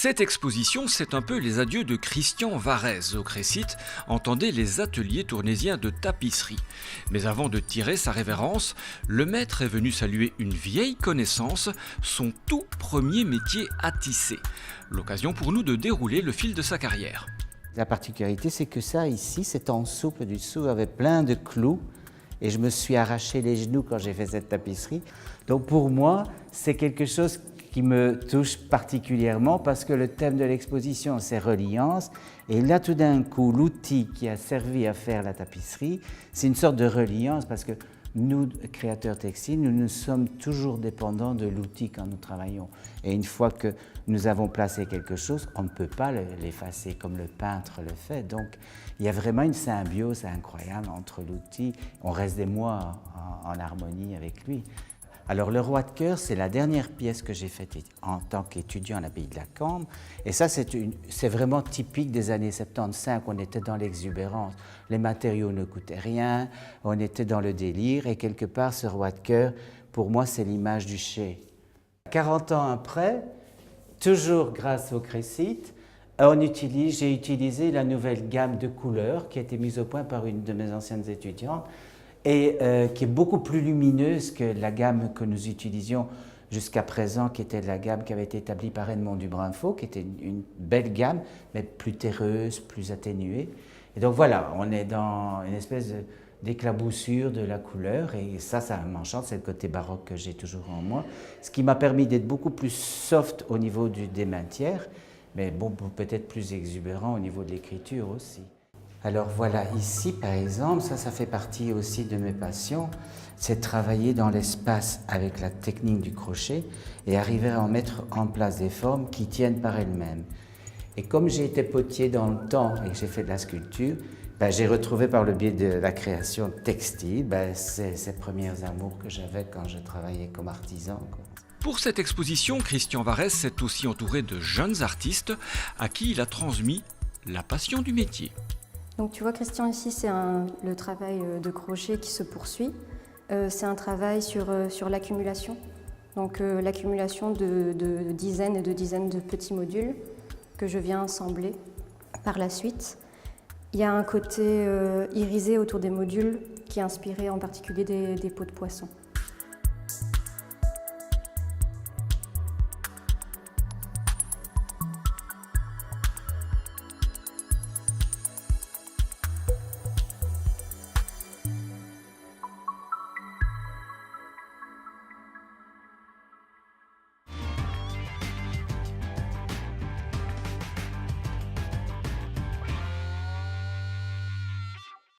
Cette exposition, c'est un peu les adieux de Christian Varèse au Crécite, entendez les ateliers tournaisiens de tapisserie. Mais avant de tirer sa révérence, le maître est venu saluer une vieille connaissance, son tout premier métier à tisser. L'occasion pour nous de dérouler le fil de sa carrière. La particularité, c'est que ça, ici, c'est en souple du dessous avec plein de clous. Et je me suis arraché les genoux quand j'ai fait cette tapisserie. Donc pour moi, c'est quelque chose qui me touche particulièrement parce que le thème de l'exposition, c'est reliance. Et là, tout d'un coup, l'outil qui a servi à faire la tapisserie, c'est une sorte de reliance parce que nous, créateurs textiles, nous sommes toujours dépendants de l'outil quand nous travaillons. Et une fois que nous avons placé quelque chose, on ne peut pas l'effacer comme le peintre le fait. Donc, il y a vraiment une symbiose incroyable entre l'outil. On reste des mois en harmonie avec lui. Alors, le roi de cœur, c'est la dernière pièce que j'ai faite en tant qu'étudiant à l'abbaye de la Cambre. Et ça, c'est vraiment typique des années 75. On était dans l'exubérance. Les matériaux ne coûtaient rien, on était dans le délire. Et quelque part, ce roi de cœur, pour moi, c'est l'image du Chez. 40 ans après, toujours grâce au Crécite, j'ai utilisé la nouvelle gamme de couleurs qui a été mise au point par une de mes anciennes étudiantes et qui est beaucoup plus lumineuse que la gamme que nous utilisions jusqu'à présent, qui était la gamme qui avait été établie par Edmond Dubrinfo, qui était une belle gamme, mais plus terreuse, plus atténuée. Et donc voilà, on est dans une espèce d'éclaboussure de la couleur, et ça m'enchante, c'est le côté baroque que j'ai toujours en moi, ce qui m'a permis d'être beaucoup plus soft au niveau des matières, mais bon, peut-être plus exubérant au niveau de l'écriture aussi. Alors voilà, ici par exemple, ça fait partie aussi de mes passions, c'est travailler dans l'espace avec la technique du crochet et arriver à en mettre en place des formes qui tiennent par elles-mêmes. Et comme j'ai été potier dans le temps et que j'ai fait de la sculpture, j'ai retrouvé par le biais de la création textile ces premiers amours que j'avais quand je travaillais comme artisan. Pour cette exposition, Christian Varèse s'est aussi entouré de jeunes artistes à qui il a transmis la passion du métier. Donc tu vois Christian, ici c'est le travail de crochet qui se poursuit. C'est un travail sur l'accumulation. Donc l'accumulation de dizaines et de dizaines de petits modules que je viens assembler par la suite. Il y a un côté irisé autour des modules qui est inspiré en particulier des peaux de poisson.